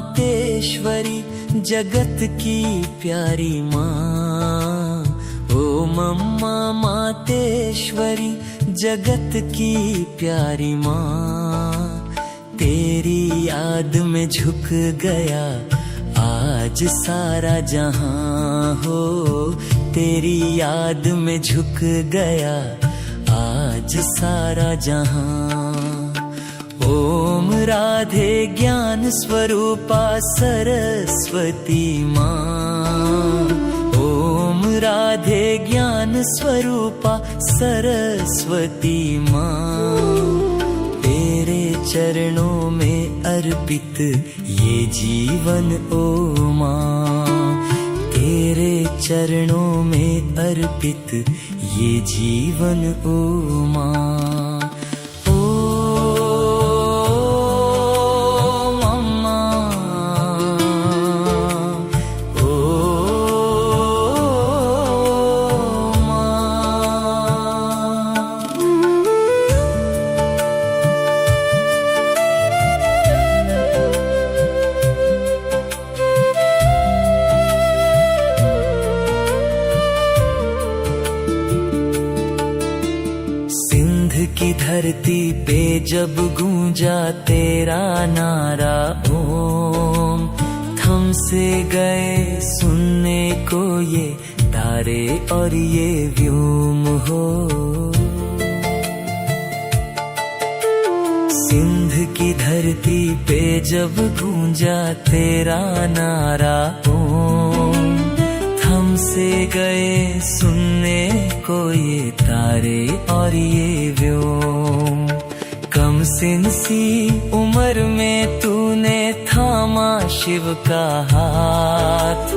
मातेश्वरी जगत की प्यारी माँ। ओ मम्मा मातेश्वरी जगत की प्यारी माँ। तेरी याद में झुक गया आज सारा जहां हो। तेरी याद में झुक गया आज सारा जहां। ओम राधे ज्ञान स्वरूपा सरस्वती माँ। ओम राधे ज्ञान स्वरूपा सरस्वती माँ। तेरे चरणों में अर्पित ये जीवन ओ माँ। तेरे चरणों में अर्पित ये जीवन ओ माँ। की धरती पे जब गूंजा तेरा नारा ओम। थम से गए सुनने को ये तारे और ये व्योम हो। सिंध की धरती पे जब गूंजा तेरा नारा ओम। थम से गए सुनने को ये तारे और ये व्योम। कम सिन सी उम्र में तूने थामा शिव का हाथ।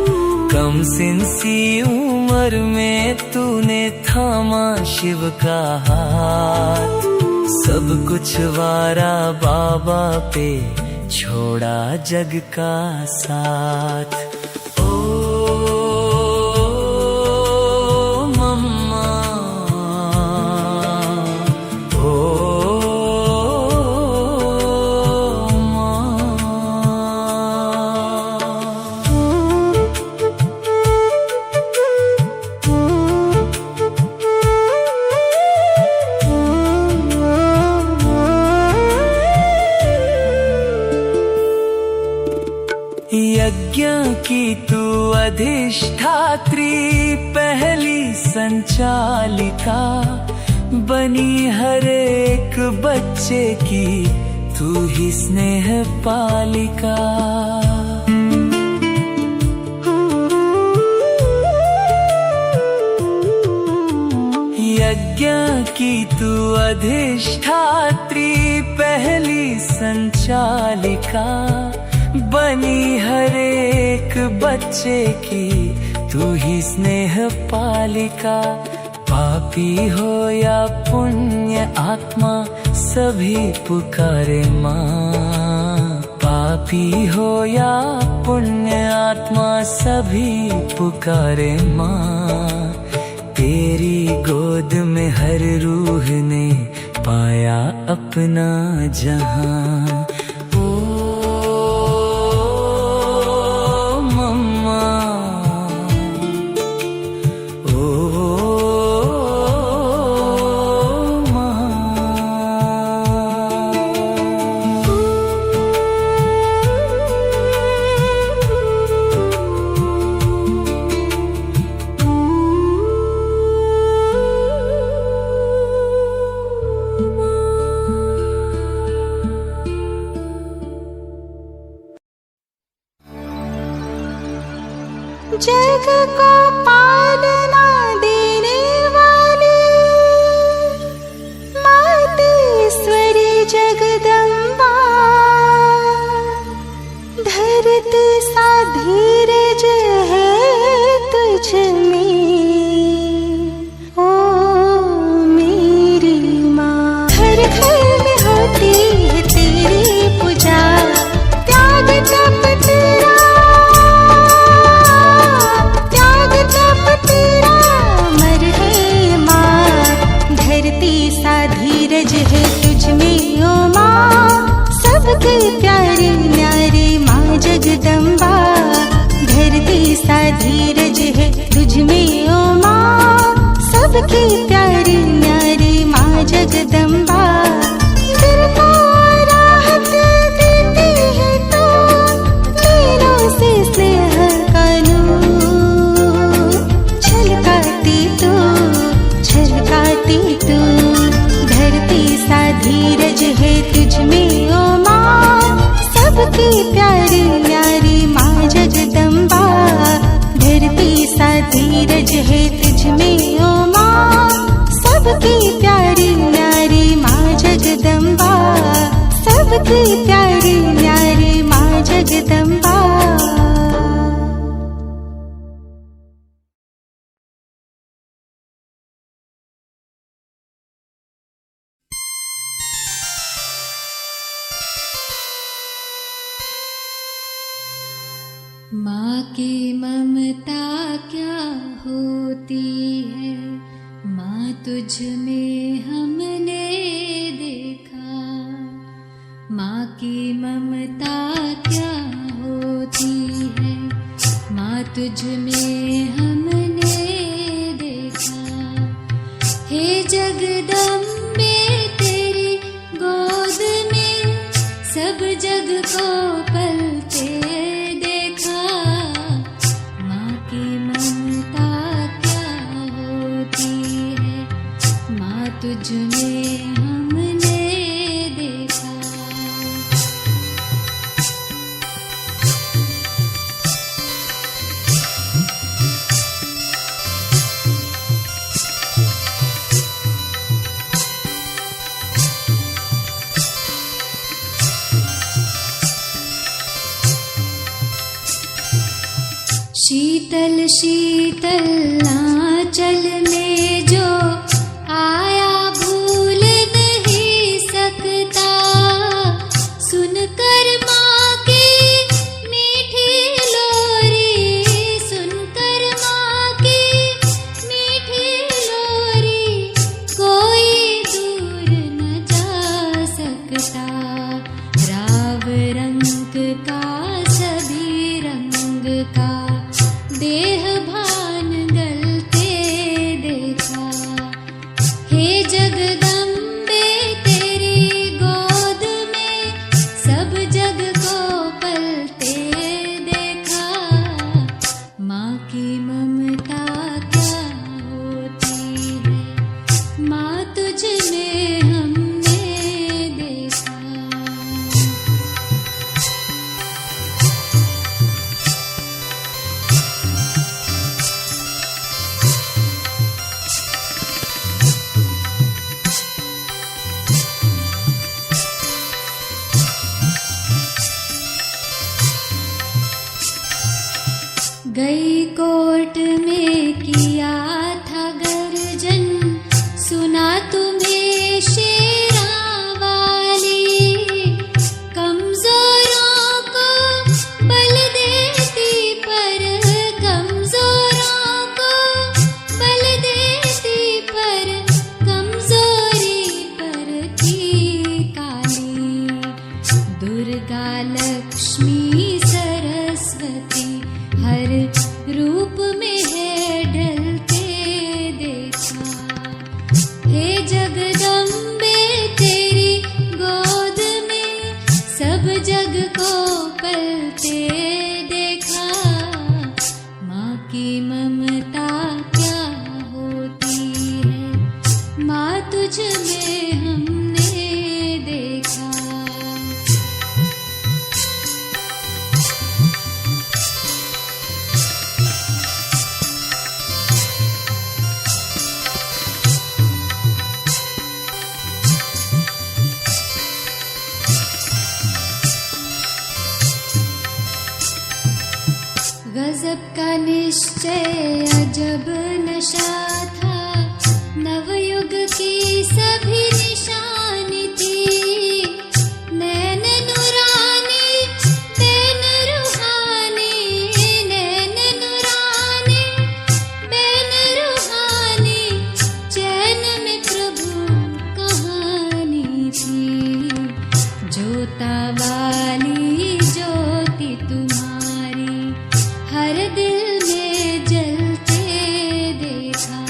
कम सिन सी उम्र में तूने थामा शिव का हाथ। सब कुछ वारा बाबा पे छोड़ा जग का साथ। यज्ञ की तू अधिष्ठात्री पहली संचालिका। बनी हर एक बच्चे की तू ही स्नेह पालिका। यज्ञ की तू अधिष्ठात्री पहली संचालिका। बनी हर एक बच्चे की तू ही स्नेह पालिका। पापी हो या पुण्य आत्मा सभी पुकारे माँ। पापी हो या पुण्य आत्मा सभी पुकारे माँ। तेरी गोद में हर रूह ने पाया अपना जहां। जग को पालना देने वाली मातेश्वरी जगदम्बा। धरती सा धीरज है तुझ में ओ मेरी माँ। घर घर में होती है तेरी पूजा। त्याग तप तेरा त्याग तप सबकी प्यारी न्यारी माँ जगदम्बा। धरती सा धीरज है तुझ में ओ माँ, सबकी प्यारी न्यारी माँ जगदम्बा, सबकी प्यारी न्यारी माँ जगदम्बा। माँ की ममता क्या होती है, माँ तुझ में हमने देखा। माँ की ममता क्या होती है, माँ तुझ में हमने देखा। हे जगदम्बे तेरी गोद में सब जग को पलते देखा। माँ की ममता क्या होती है, माँ तुझ में हमने देखा। शीतल शीतल आंचल में जो आया भूल नहीं सकता। सुनकर माँ की मीठी लोरी, सुनकर माँ की मीठी लोरी, कोई दूर न जा सकता। राव रंग का सभी रंग का देह भान गलते देखा। हे जगदम्बे तेरी गोद में सब जग को पलते देखा। माँ की ममता क्या होती है, माँ तुझ में हमने देखा। गई कोर्ट में किया था गर्जन, सुना तुम्हें शेरा वाली। कमजोरों को बल देती पर, कमजोरों को बल देती पर, कमजोरी पर थी काली। दुर्गा लक्ष्मी सरस्वती हर रूप में है ढलते देखा। हे जगदम्बे तेरी गोद में सब जग को पलते देखा। माँ की ममता क्या होती है, माँ तुझ में हमने देखा। गजब का निश्चय अजब नशा था, नवयुग की सभी निशानी थी। नैन नुरानी बैन रूहानी, नैन नुरानी बैन रूहानी, चैन में प्रभु कहानी थी। जोता वाली ज्योति तुम्हारी हर दिल में जलते देखा।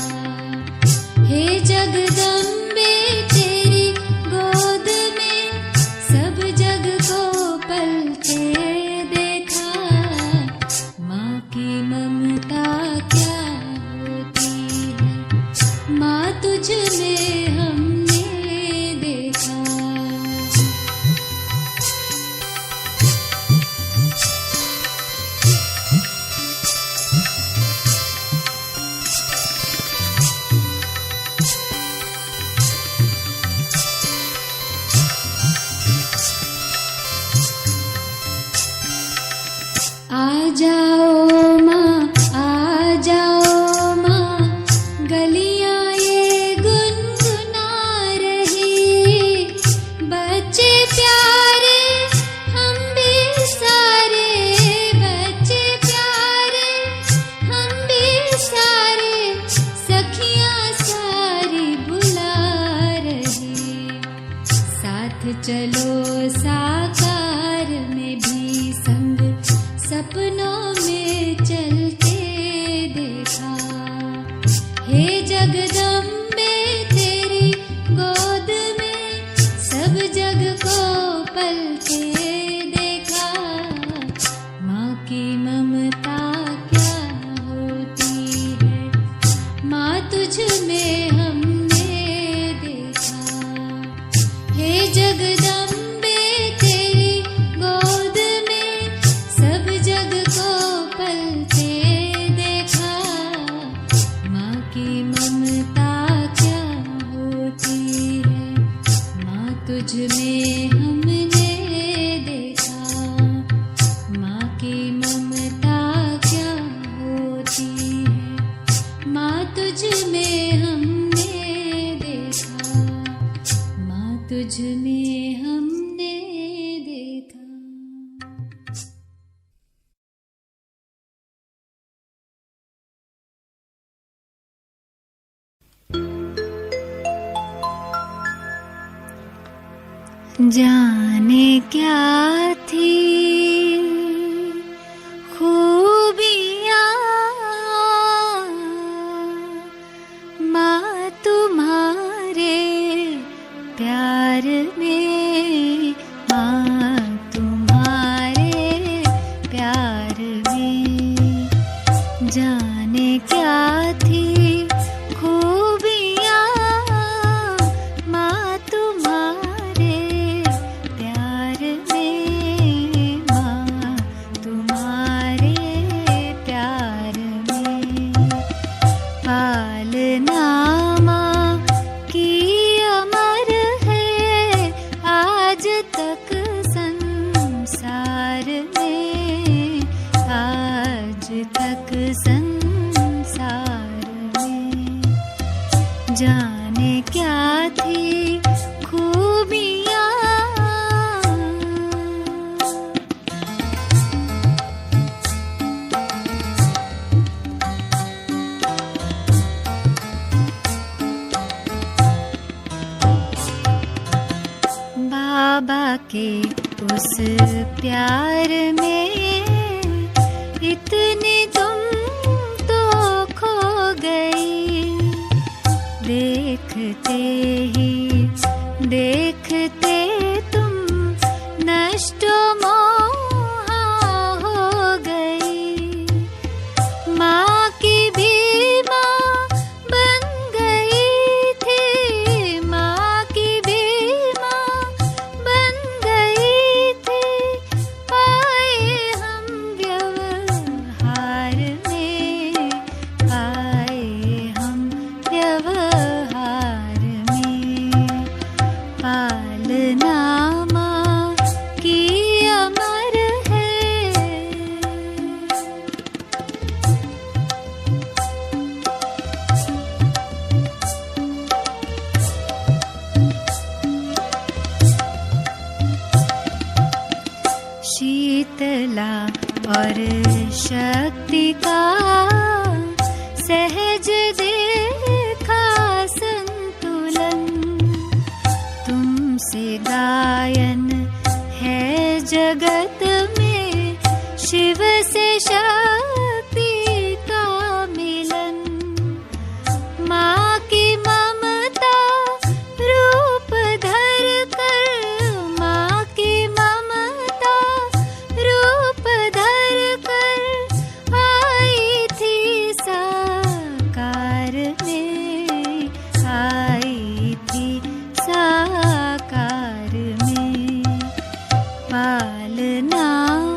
हे जगदम्बे तेरी आ जाओ माँ, आ जाओ माँ, गलियां ये गुनगुना रही। बच्चे प्यारे हम भी सारे, बच्चे प्यारे हम भी सारे, सखियां सारी बुला रही। साथ चलो साकार में भी संग, सपनों में चलते देखा। हे जगदम्बे तेरी गोद में सब जग को पलके देखा। माँ की ममता क्या होती है, माँ तुझ में हमने देखा। हे जगदम्बे तेरी गोद में सब जग को पलके देखा। माँ की ममता क्या होती है, माँ तुझ में हमने देखा। माँ की ममता क्या होती है, माँ तुझ में हमने देखा। माँ तुझ में हमने देखा। जाने क्या थी खूबियाँ माँ तुम्हारे प्यार में, माँ तुम्हारे प्यार में। जाने क्या थी खूबियाँ माँ तुम्हारे प्यार में, माँ तुम्हारे प्यार में। पालना माँ की अमर है आज तक संसार में, आज तक संसार में। जाने क्या थी खूबियाँ बाबा के उस प्यार में इतनी तुम तो खो गई। देखते ही देखते तुम नष्ट मोहा हो गई। माँ की भी माँ बन गई थी, माँ की भी माँ बन गई थी। आए हम व्यवहार में, आए हम व्यवहार में। पालना माँ की अमर है। शीतला और शक्ति का सहज देखा संतुलन। तुमसे गायन है जगत में, शिव से शक्ति का मिलन। माँ की ममता रूप धर कर, माँ की ममता रूप धर कर आई थी साकार में, आई थी साकार में। पालना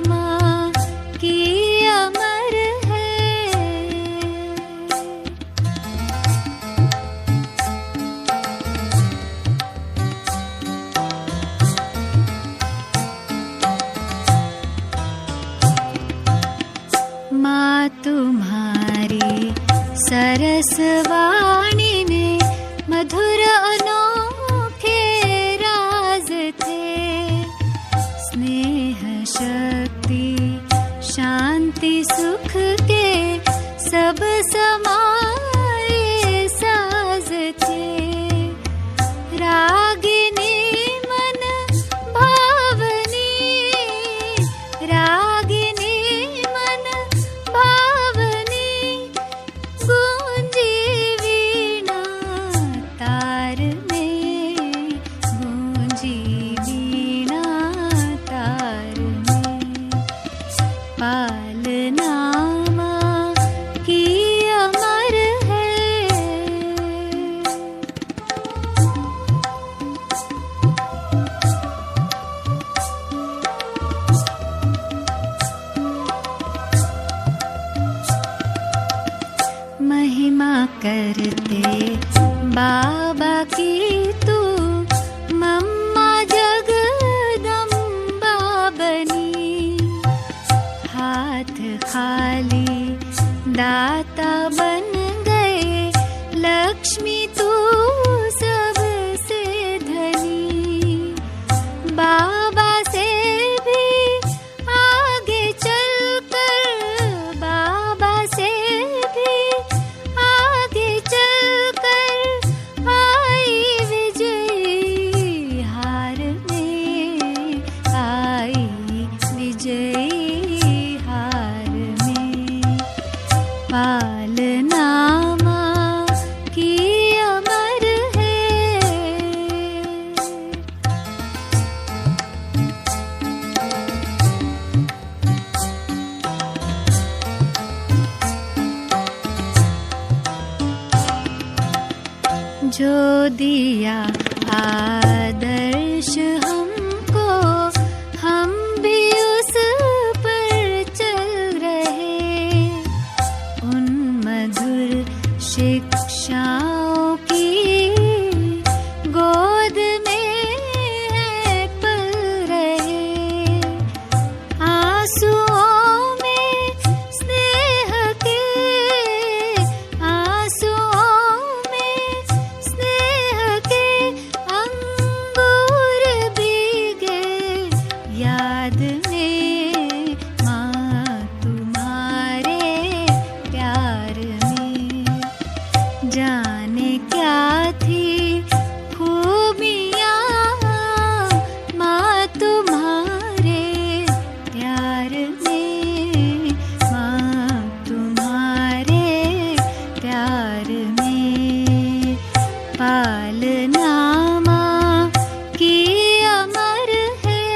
माँ की अमर माँ तुम्हारी सरस वाणी में मधुर अनोखे राज थे। स्नेह शक्ति शांति सुख के सब समाए साज थे। रागिनी मन भावनी, रागिनी मन भावनी, गूंजी वीणा तार में, गूंजी वीणा तार में। पालना माँ की अमर है। महिमा करते बाबा की तू, मम्मा जगदम्बा बनी। हाथ खाली दाता बन गए, लक्ष्मी तू सबसे धनी। बाबा से भी आगे चलकर, बाबा से भी आगे चलकर आई विजयी हार में, आई विजयी हार में। पालना माँ की अमर है। जो दिया आदर्श हमको, हम भी उस पर चल रहे। उन मधुर शिक्षाओं की गोद में है पल रहे। आंसुओं में स्नेह के, आंसुओं में स्नेह के अंगूर भीगे। याद में माँ तुम्हारे प्यार में। जाने क्या थी खूबियाँ माँ तुम्हारे प्यार में, माँ तुम्हारे प्यार में। पालना माँ की अमर है।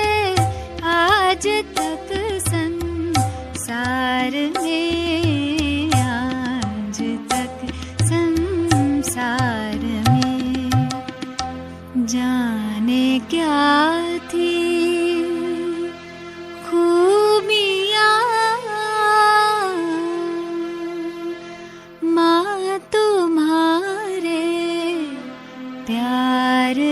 आज तक संसार में, आज तक संसार में। जाने क्या थी खूबियाँ माँ तुम्हारे प्यार में।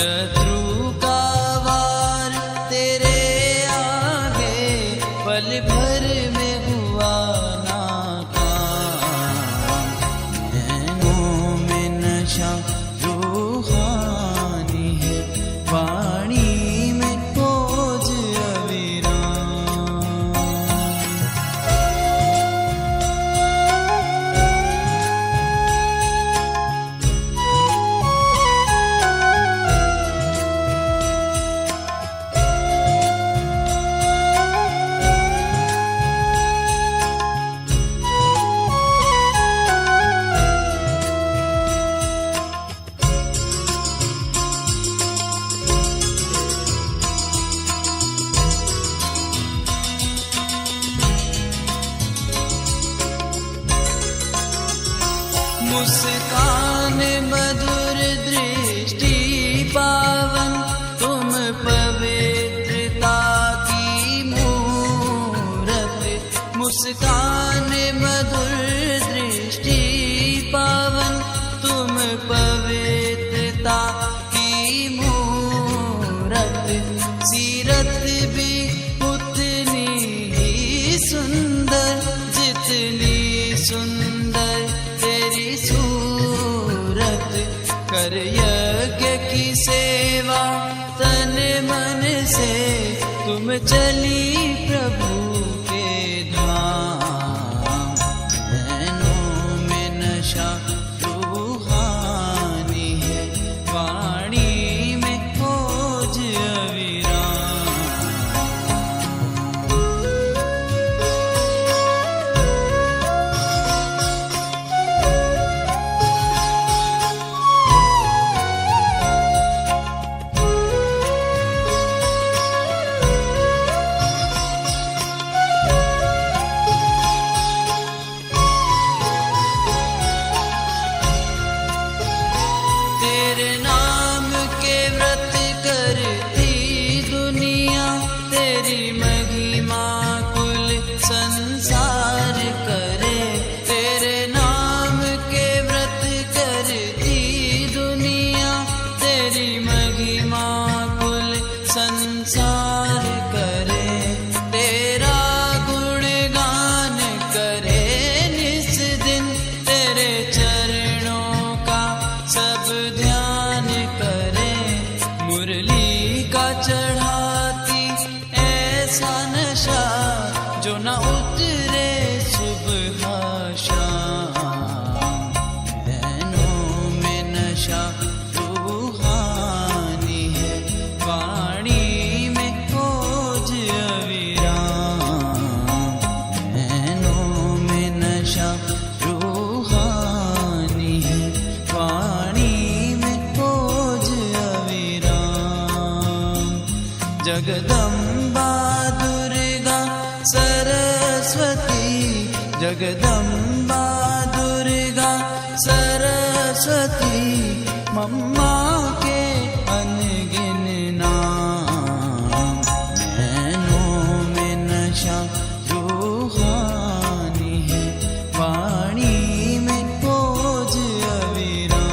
शत्रु का वार तेरे आगे पल भर में हुआ नाकाम। नैनों में नशा रूहानी है, वाणी में खोज अविराम। मुस्कान मधुर दृष्टि पावन, तुम पवित्रता की मूरत। मुस्कान मधुर दृष्टि पावन, तुम पवित्रता की मूरत। सीरत भी उतनी ही सुंदर जितनी सुंदर तेरी सूरत। कर यज्ञ की सेवा तन मन से, तुम चली प्रभु के धाम। नैनों में नशा रूहानी है, वाणी में खोज अविराम। तेरे नाम के व्रत करती दुनिया, तेरी महिमा कुल संसार करे। तेरे नाम के व्रत करती दुनिया, तेरी महिमा कुल संसार करे। तेरा गुणगान करे निस दिन, तेरे चरणों का सब ध्यान करे। मुरली का चढ़ाती ऐसा नशा, जो न उतरे सुबह शाम। नैनों में नशा रूहानी है, वाणी में खोज अविराम। नैनों में नशा रूहानी है, वाणी में खोज अविराम। जगदम्बा दुर्गा सरस्वती, जगदम्बा दुर्गा सरस्वती, मम्मा के अनगिन नाम। नैनों में नशा रूहानी है, वाणी में खोज अविराम।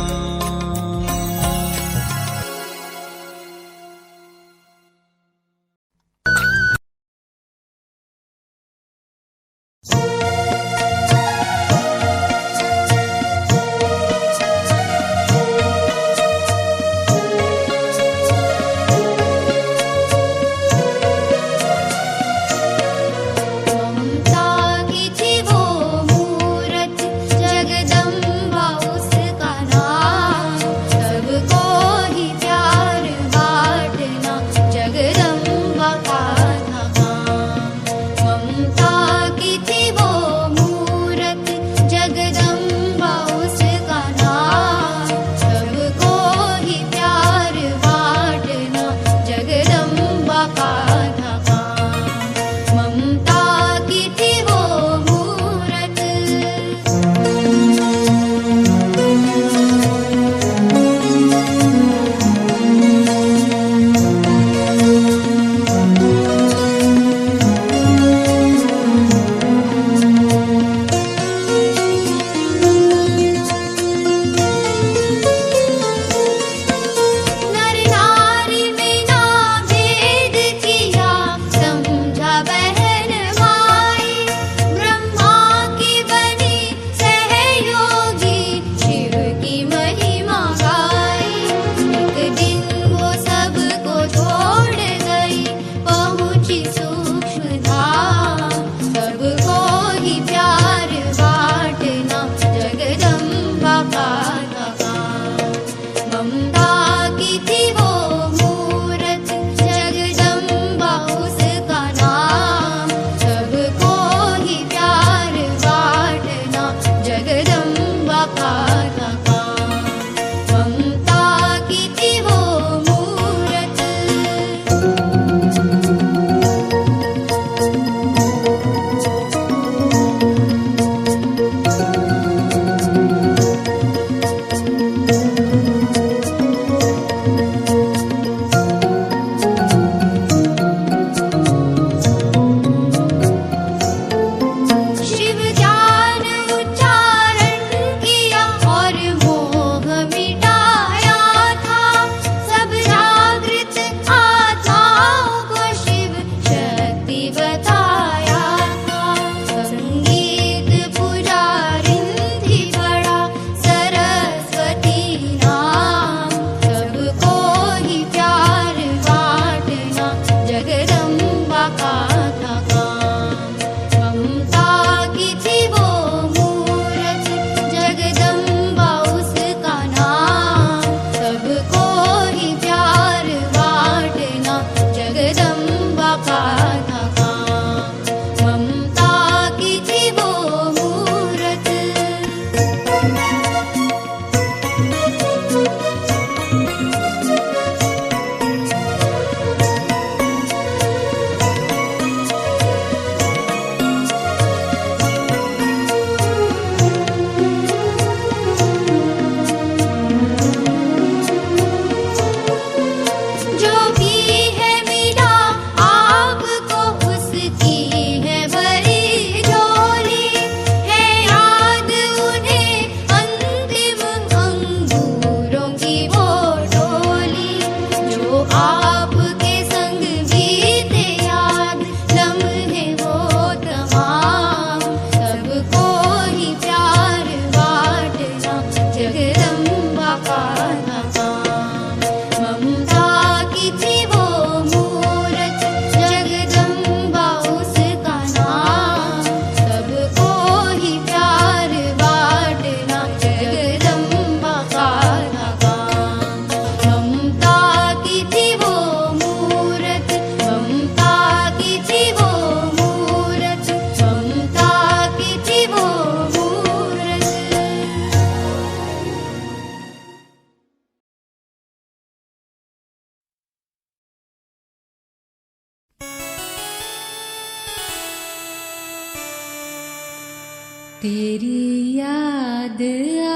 तेरी याद आई,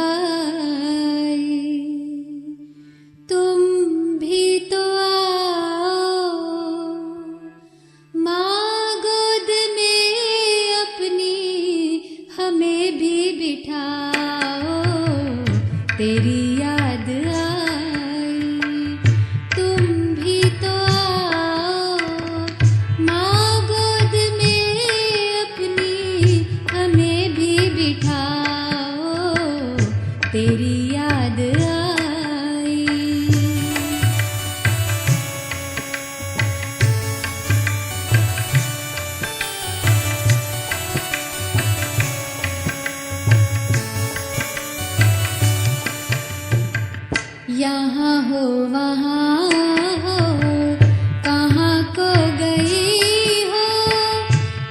तुम भी तो आओ, माँ गोद में अपनी हमें भी बिठाओ। तेरी याद आई, तुम भी तो आओ, माँ गोद में अपनी हमें भी बिठाओ। तेरी याद आई। यहाँ हो वहाँ हो, कहाँ को गई हो,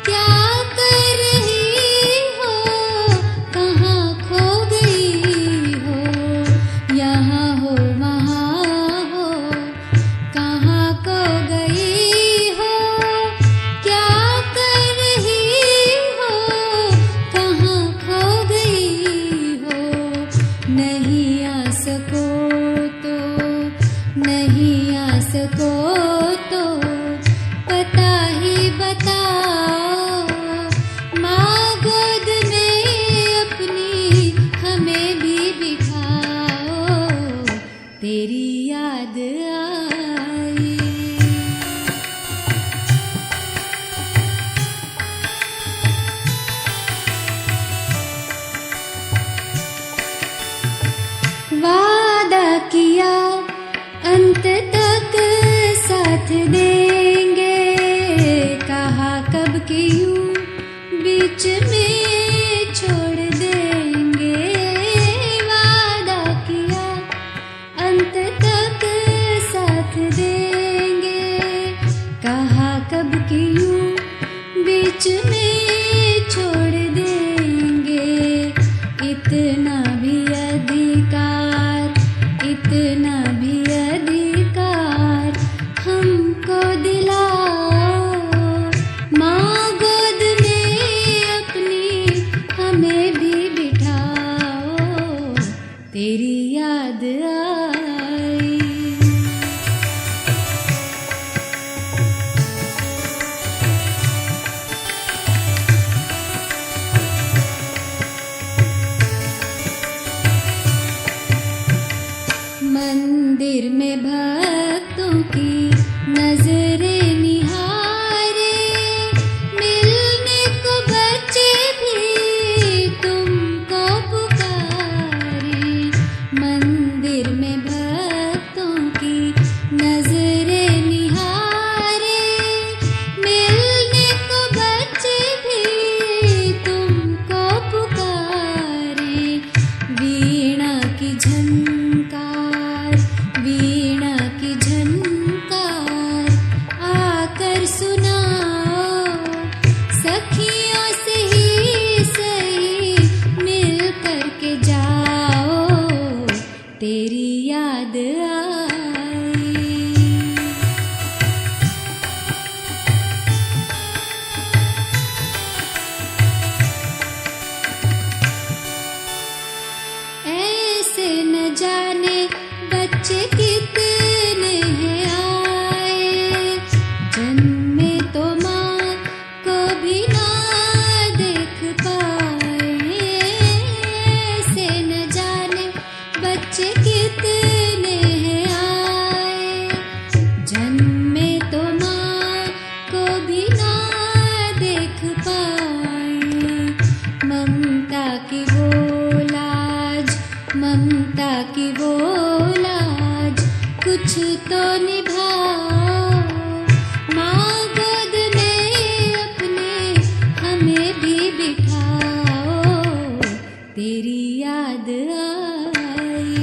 क्या कर रही हो, कहाँ खो गई हो। यहाँ हो वहाँ हो, कहाँ को गई हो, क्या कर रही हो, कहाँ खो गई हो। नहीं आ सको नहीं आ सको तो पता ही बताओ, माँ गोद में अपनी हमें भी बिठाओ। तेरी याद आई। वादा किया अंत तक साथ देंगे, कहा कब की यूं बीच में छोड़ देंगे। वादा किया अंत तक साथ देंगे, कहा कब की यूं बीच में छोड़ देंगे। इतना भी अधिकार, इतना भी अधिकार हमको दिलाओ, माँ गोद में अपनी हमें भी बिठाओ। तेरी याद आई। मंदिर में भक्तों की नजरें निहारे, मिलने को बच्चे भी तुमको पुकारे। मंदिर में भक्तों की नजरें निहारे, मिलने को बच्चे भी तुमको पुकारे। वीणा की झनकार, वीणा की झनकार आकर सुनाओ, सखियों से ही सही मिल कर के जाओ। तेरी याद आई। ऐसे न जाने बच्चे कितने हैं आए, जन्मे तो माँ को भी ना देख पाए। ऐसे न जाने बच्चे कितने हैं आए, जन्मे तो माँ को भी ना देख पाए। ममता की वो लाज, ममता की वो लाज कुछ तो निभाओ, माँ गोद में अपने हमें भी बिठाओ। तेरी याद आई।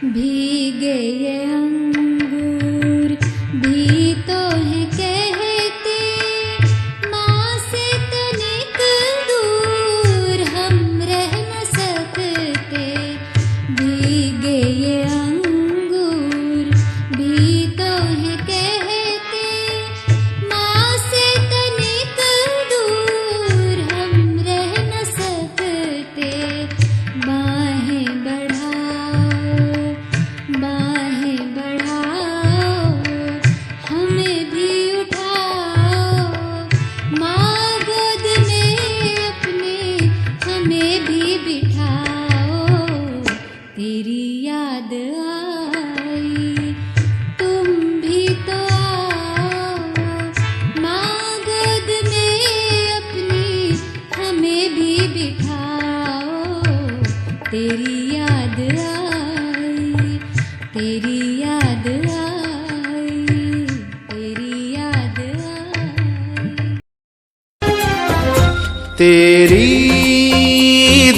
भीगे ये अंगूर भी तो है तेरी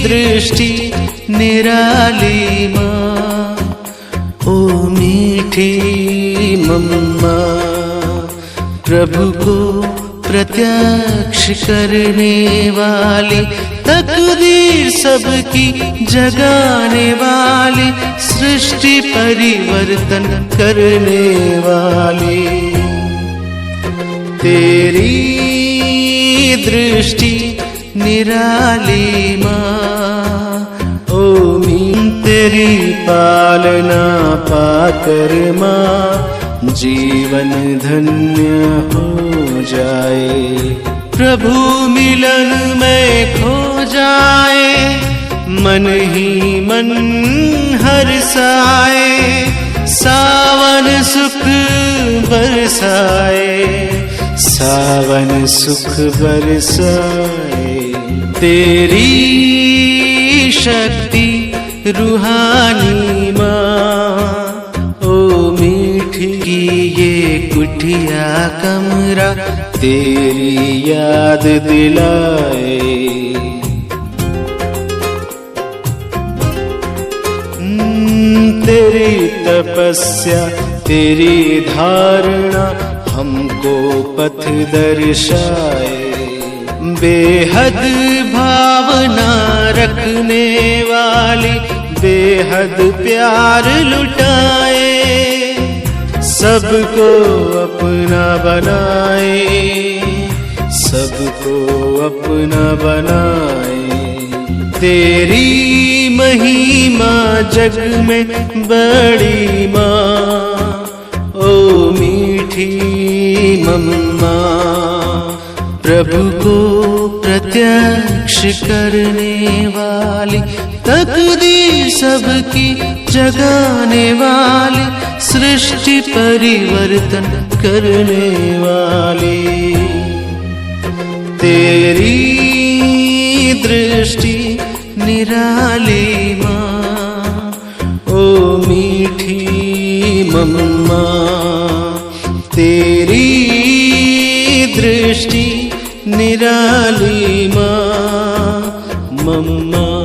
दृष्टि निराली माँ, ओ मीठी मम्मा, प्रभु को प्रत्यक्ष करने वाली, तकदीर सबकी जगाने वाली, सृष्टि परिवर्तन करने वाली। तेरी दृष्टि निराली माँ, ओ तेरी पालना पाकर माँ जीवन धन्य हो जाए। प्रभु मिलन में खो जाए, मन ही मन हर्षाए, सावन सुख बरसाए, सावन सुख बरसाए। तेरी शक्ति रूहानी माँ, ओ मीठी ये कुटिया कमरा तेरी याद दिलाए। तेरी तपस्या तेरी धारणा हमको पथ दर्शाए, बेहद भावना रखने वाली, बेहद प्यार लुटाए, सबको अपना बनाए, सबको अपना बनाए। तेरी महिमा जग में बड़ी माँ, ओ मीठी मम्मा, प्रभु को प्रत्यक्ष करने वाली, तकदीर सबकी जगाने वाली, सृष्टि परिवर्तन करने वाली। तेरी दृष्टि निराली माँ, ओ मीठी मम्मा, तेरी दृष्टि निराली माँ, मम्मा।